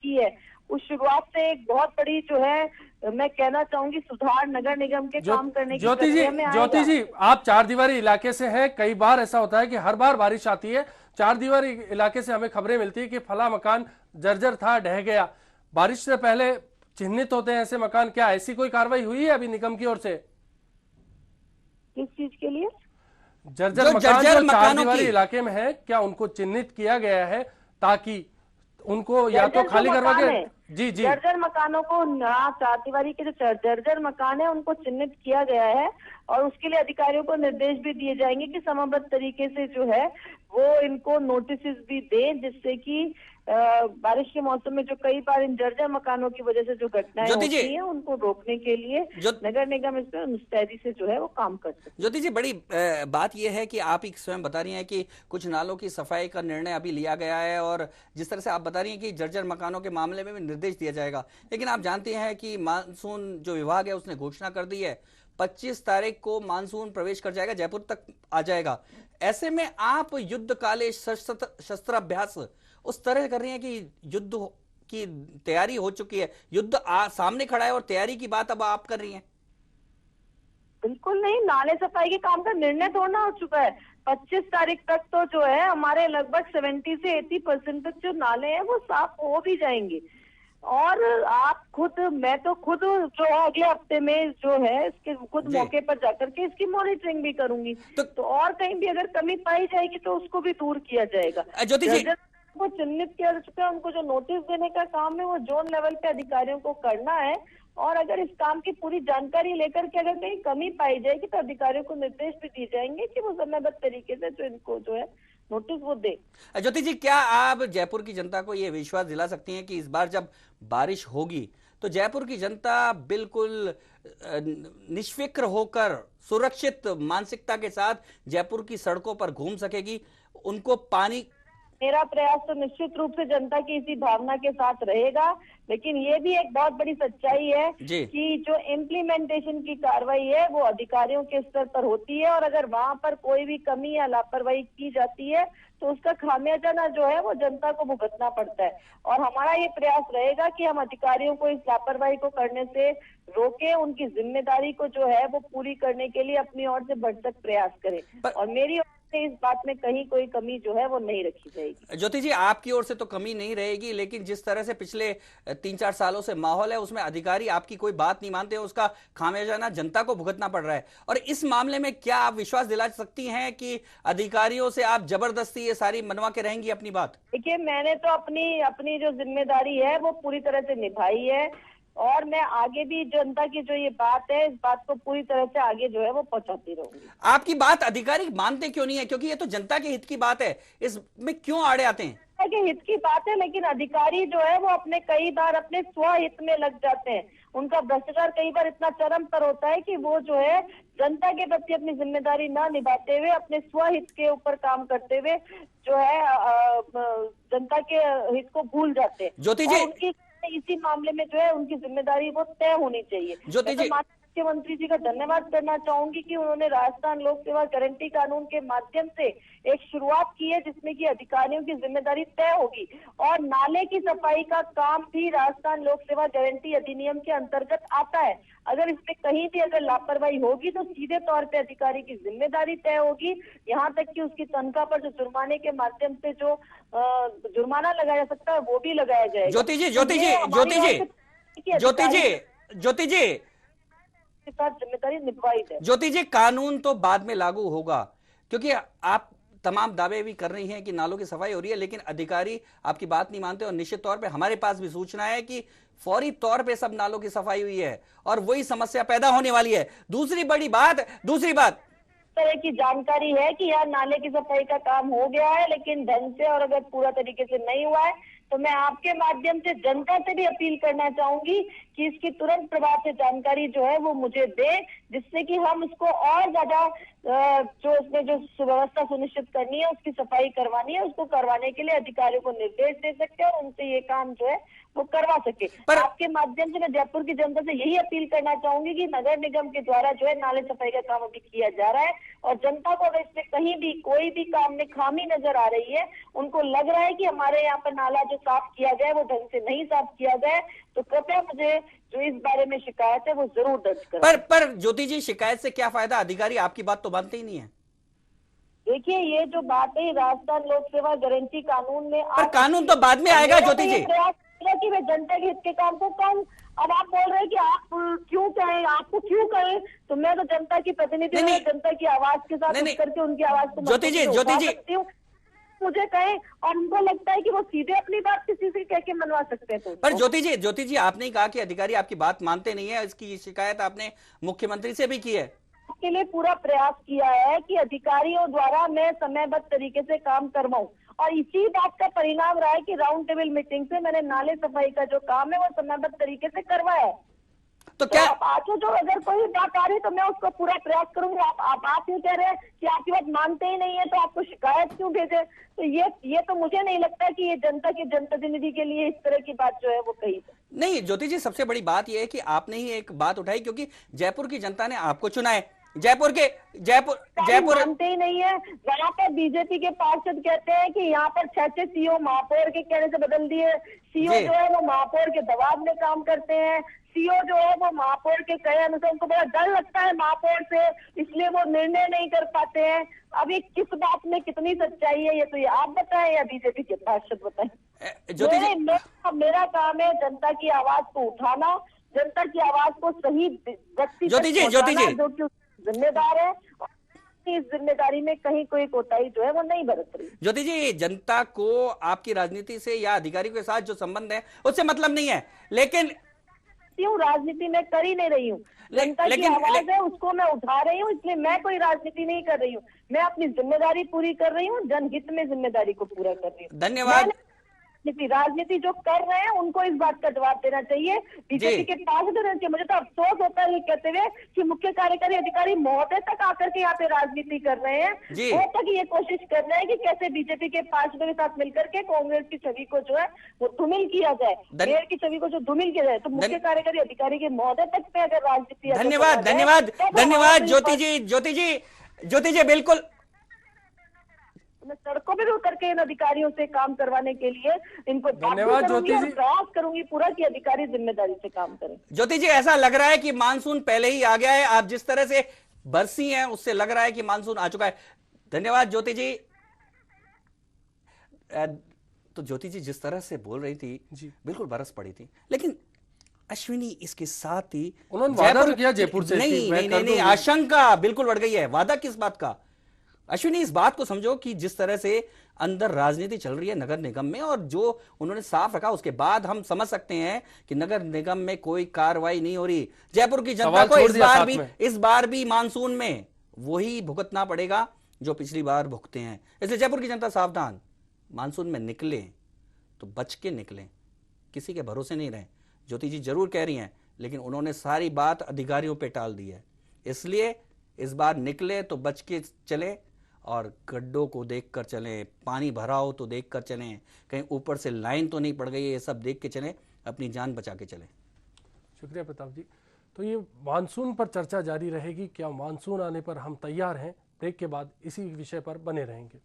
की है, उस शुरुआत से एक बहुत बड़ी जो है मैं कहना चाहूंगी सुधार नगर निगम के काम करने की प्रक्रिया में आएगा। ज्योति जी, आप चार दीवारी इलाके से हैं, कई बार ऐसा होता है कि हर बार बारिश आती है, चार दीवारी इलाके से हमें खबरें मिलती है कि फला मकान जर्जर था, ढह गया। बारिश से पहले चिन्हित होते हैं ऐसे मकान, क्या ऐसी कोई कार्रवाई हुई है अभी निगम की ओर से? किस चीज के लिए? जर्जर मकान जो चार दीवारी इलाके में है, क्या उनको चिन्हित किया गया है ताकि उनको या तो खाली करवा के? जी जी, जर्जर मकानों को चार दीवारी के जो जर्जर मकान है उनको चिन्हित किया गया है और उसके लिए अधिकारियों को निर्देश भी दिए जाएंगे कि समयबद्ध तरीके से जो है वो इनको नोटिस भी दें, जिससे कि बारिश के मौसम में जो कई बार इन जर्जर मकानों की वजह से जो घटनाएं होती हैं उनको रोकने के लिए नगर निगम इस पर मुस्तैदी से जो है वो काम कर सकते हैं। ज्योति जी, बड़ी बात यह है कि आप एक स्वयं बता रही हैं कि कुछ नालों की सफाई का निर्णय अभी लिया गया है और जिस तरह से आप बता रही हैं कि जर्जर मकानों के मामले में भी निर्देश दिया जाएगा, लेकिन आप जानते हैं कि मानसून जो विभाग है उसने घोषणा कर दी है 25 तारीख को मानसून प्रवेश कर जाएगा, जयपुर तक आ जाएगा। ऐसे में आप युद्धकालीन शस्त्राभ्यास उस तरह कर रही हैं कि युद्ध की तैयारी हो चुकी है, युद्ध सामने खड़ा है और तैयारी की बात अब आप कर रही हैं? बिल्कुल नहीं, नाले सफाई के काम का निर्णय थोड़ा हो चुका है। 25 तारीख तक तो जो है हमारे लगभग 70 से 80% तक जो नाले हैं वो साफ हो भी जाएंगे। और आप खुद, मैं तो खुद जो है अगले हफ्ते में जो है इसके खुद मौके पर जाकर के इसकी मॉनिटरिंग भी करूंगी, तो और कहीं भी अगर कमी पाई जाएगी तो उसको भी दूर किया जाएगा। ज्योति जी, वो चिन्हित किया जा चुका है, उनको जो नोटिस देने का काम है वो जोन लेवल पे अधिकारियों को करना है और अगर इस काम की पूरी जानकारी लेकर के अगर कहीं कमी पाई जाएगी तो अधिकारियों को निर्देश भी दिए जाएंगे कि वो समयबद्ध तरीके से जो इनको जो है नोटिस वो दे। ज्योति जी, क्या आप जयपुर की जनता को ये विश्वास दिला सकती हैं कि इस बार जब बारिश होगी तो जयपुर की जनता बिल्कुल निष्फिक्र होकर सुरक्षित मानसिकता के साथ जयपुर की सड़कों पर घूम सकेगी? उनको पानी, मेरा प्रयास तो निश्चित रूप से जनता की इसी भावना के साथ रहेगा, लेकिन ये भी एक बहुत बड़ी सच्चाई है कि जो इम्प्लीमेंटेशन की कार्रवाई है वो अधिकारियों के स्तर पर होती है और अगर वहां पर कोई भी कमी या लापरवाही की जाती है तो उसका खामियाजा जो है वो जनता को भुगतना पड़ता है। और हमारा ये प्रयास रहेगा कि हम अधिकारियों को इस लापरवाही को करने से रोकें, उनकी जिम्मेदारी को जो है वो पूरी करने के लिए अपनी ओर से भरसक प्रयास करें और मेरी से इस बात में कहीं कोई कमी जो है वो नहीं रखी जाएगी। ज्योति जी, आपकी ओर से तो कमी नहीं रहेगी, लेकिन जिस तरह से पिछले 3-4 सालों से माहौल है उसमें अधिकारी आपकी कोई बात नहीं मानते, उसका खामियाजा जनता को भुगतना पड़ रहा है। और इस मामले में क्या आप विश्वास दिला सकती हैं कि अधिकारियों से आप जबरदस्ती ये सारी मनवा के रहेंगी अपनी बात? देखिए, मैंने तो अपनी जो जिम्मेदारी है वो पूरी तरह से निभाई है और मैं आगे भी जनता की जो ये बात है इस बात को पूरी तरह से आगे जो है वो पहुंचाती रहूंगी। आपकी बात अधिकारी मानते क्यों नहीं है? क्योंकि ये तो जनता के हित की बात है, इसमें क्यों आड़े आते हैं? के हित की बात है, लेकिन अधिकारी जो है वो अपने कई बार अपने स्वहित में लग जाते हैं। उनका भ्रष्टाचार कई बार इतना चरम पर होता है कि वो जो है जनता के प्रति अपनी जिम्मेदारी ना निभाते हुए अपने स्वहित के ऊपर काम करते हुए जो है जनता के हित को भूल जाते हैं। ज्योति जी, उनकी इसी मामले में जो है उनकी जिम्मेदारी वो तय होनी चाहिए। ज्योति जी, मुख्यमंत्री जी का धन्यवाद करना चाहूंगी कि उन्होंने राजस्थान लोक सेवा गारंटी कानून के माध्यम से एक शुरुआत की है जिसमें कि अधिकारियों की जिम्मेदारी तय होगी और नाले की सफाई का काम भी राजस्थान लोक सेवा गारंटी अधिनियम के अंतर्गत आता है। अगर इसमें कहीं भी अगर लापरवाही होगी तो सीधे तौर पे अधिकारी की जिम्मेदारी तय होगी, यहाँ तक कि उसकी तनख्वाह पर जो जुर्माने के माध्यम से जो जुर्माना लगाया जा सकता है वो भी लगाया जाएगा। ज्योति जी, ज्योति जी, ज्योति जी, ज्योति जी, ज्योति जी, जिम्मेदारी निभाई जाए। ज्योति जी, कानून तो बाद में लागू होगा, क्योंकि आप तमाम दावे भी कर रही हैं कि नालों की सफाई हो रही है, लेकिन अधिकारी आपकी बात नहीं मानते और निश्चित तौर पे हमारे पास भी सूचना है कि फौरी तौर पे सब नालों की सफाई हुई है और वही समस्या पैदा होने वाली है। दूसरी बात तरह की जानकारी है कि यार नाले की सफाई का काम हो गया है लेकिन ढंग से और अगर पूरा तरीके से नहीं हुआ है तो मैं आपके माध्यम से जनता से भी अपील करना चाहूंगी कि इसकी तुरंत प्रभाव से जानकारी जो है वो मुझे दे, जिससे कि हम इसको और ज्यादा जो उसमें जो सुव्यवस्था सुनिश्चित करनी है, उसकी सफाई करवानी है, उसको करवाने के लिए अधिकारियों को निर्देश दे सकते हैं और उनसे ये काम जो है वो करवा सके। पर आपके माध्यम से मैं जयपुर की जनता से यही अपील करना चाहूंगी कि नगर निगम के द्वारा जो है नाले सफाई का काम अभी किया जा रहा है और जनता को अगर इसमें कहीं भी कोई भी काम में खामी नजर आ रही है, उनको लग रहा है कि हमारे यहाँ पर नाला जो साफ किया जाए वो ढंग से नहीं साफ किया जाए, तो कृपया मुझे जो इस बारे में शिकायत है वो जरूर दर्ज करें। पर ज्योति जी, शिकायत से क्या फायदा? अधिकारी आपकी बात तो मानते ही नहीं है। देखिए, ये जो बात है राजस्थान लोक सेवा गारंटी कानून में, पर कानून तो बाद में आएगा ज्योति जी। प्रयास कि मैं जनता के हित के काम को कहूँ। अब आप बोल रहे हैं कि आप क्यों कहें, आपको क्यों कहें, तो मैं तो जनता की प्रतिनिधि हूँ, जनता की आवाज के साथ उठ करके उनकी आवाज को ज्योति जी मुझे कहें और उनको लगता है कि वो सीधे अपनी बात किसी से कह के मनवा सकते हैं। तो पर ज्योति जी आपने ही कहा कि अधिकारी आपकी बात मानते नहीं है, इसकी शिकायत आपने मुख्यमंत्री से भी की है। के लिए पूरा प्रयास किया है कि अधिकारियों द्वारा मैं समयबद्ध तरीके से काम करवाऊं, और इसी बात का परिणाम रहा है कि राउंड टेबल मीटिंग से मैंने नाले सफाई का जो काम है वो समयबद्ध तरीके से करवाया है। तो क्या आगे जो अगर कोई बात आ रही तो मैं उसको पूरा प्रयास करूंगी। आप ये कह रहे हैं कि आपकी बात मानते ही नहीं है तो आपको शिकायत क्यों भेजे, तो ये तो मुझे नहीं लगता कि ये जनता के जनप्रतिनिधि के लिए इस तरह की बात जो है वो कही। नहीं ज्योति जी, सबसे बड़ी बात यह है कि आपने ही एक बात उठाई, क्योंकि जयपुर की जनता ने आपको चुना है। जयपुर मानते ही नहीं है। वहाँ पर बीजेपी के पार्षद कहते हैं कि यहाँ पर 6 सीओ महापौर के कहने से बदल दिए। सीओ जो है वो महापौर के दबाव में काम करते हैं। सीओ जो है वो महापौर के कहे अनुसार, उनको बड़ा डर लगता है महापौर से, इसलिए वो निर्णय नहीं कर पाते हैं। अभी किस बात में कितनी सच्चाई है ये तो ये आप बताएं या बीजेपी के पार्षद बताएं। मेरा काम है जनता की आवाज को उठाना, जनता की आवाज को सही व्यक्ति ज्योति जी जो कि जिम्मेदार है, इस जिम्मेदारी में कहीं कोई कोताही जो है वो नहीं बरत रही। ज्योति जी, जनता को आपकी राजनीति से या अधिकारी के साथ जो संबंध है उससे मतलब नहीं है, लेकिन राजनीति में कर ही नहीं रही हूँ। जनता की आवाज है उसको मैं उठा रही हूँ, इसलिए मैं कोई राजनीति नहीं कर रही हूँ। मैं अपनी जिम्मेदारी पूरी कर रही हूँ, जनहित में जिम्मेदारी को पूरा कर रही हूँ। धन्यवाद। राजनीति जो कर रहे हैं उनको इस बात का जवाब देना चाहिए, बीजेपी के पास देना चाहिए। मुझे तो अफसोस होता है ये कहते हुए कि मुख्य कार्यकारी अधिकारी महोदय तक आकर के यहाँ पे राजनीति कर रहे हैं। वो तक ये कोशिश कर रहे हैं कि कैसे बीजेपी के पार्षदों के साथ मिलकर के कांग्रेस की छवि को जो है वो धूमिल किया जाए, मेयर की छवि को जो धूमिल किया जाए। तो मुख्य कार्यकारी अधिकारी के महोदय तक में अगर राजनीति, धन्यवाद ज्योति जी बिल्कुल। मैं सड़कों पे भी उतर के इन अधिकारियों से काम करवाने के लिए इनको धन्यवाद ज्योति जी, प्रयास करूंगी पूरा कि अधिकारी जिम्मेदारी से काम करें। ज्योति जी, ऐसा लग रहा है कि मानसून पहले ही आ गया है। आप जिस तरह से बरसी हैं उससे लग रहा है कि मानसून आ चुका है। धन्यवाद ज्योति जी। तो ज्योति जी जिस तरह से बोल रही थी जी, बिल्कुल बरस पड़ी थी, लेकिन अश्विनी इसके साथ ही उन्होंने वादा तो किया जयपुर से। नहीं, आशंका बिल्कुल बढ़ गई है। वादा किस बात का? अश्विनी, इस बात को समझो कि जिस तरह से अंदर राजनीति चल रही है नगर निगम में, और जो उन्होंने साफ रखा उसके बाद हम समझ सकते हैं कि नगर निगम में कोई कार्रवाई नहीं हो रही। जयपुर की जनता को इस बार भी मानसून में वही भुगतना पड़ेगा जो पिछली बार भुगते हैं। इसलिए जयपुर की जनता सावधान, मानसून में निकले तो बच के निकलें, किसी के भरोसे नहीं रहे। ज्योति जी जरूर कह रही हैं, लेकिन उन्होंने सारी बात अधिकारियों पे टाल दी है। इसलिए इस बार निकले तो बच के चले, और गड्ढों को देखकर चलें, पानी भरा हो तो देखकर चलें, कहीं ऊपर से लाइन तो नहीं पड़ गई है, ये सब देख के चलें, अपनी जान बचा के चलें। शुक्रिया प्रताप जी। तो ये मानसून पर चर्चा जारी रहेगी। क्या मानसून आने पर हम तैयार हैं? ब्रेक के बाद इसी विषय पर बने रहेंगे।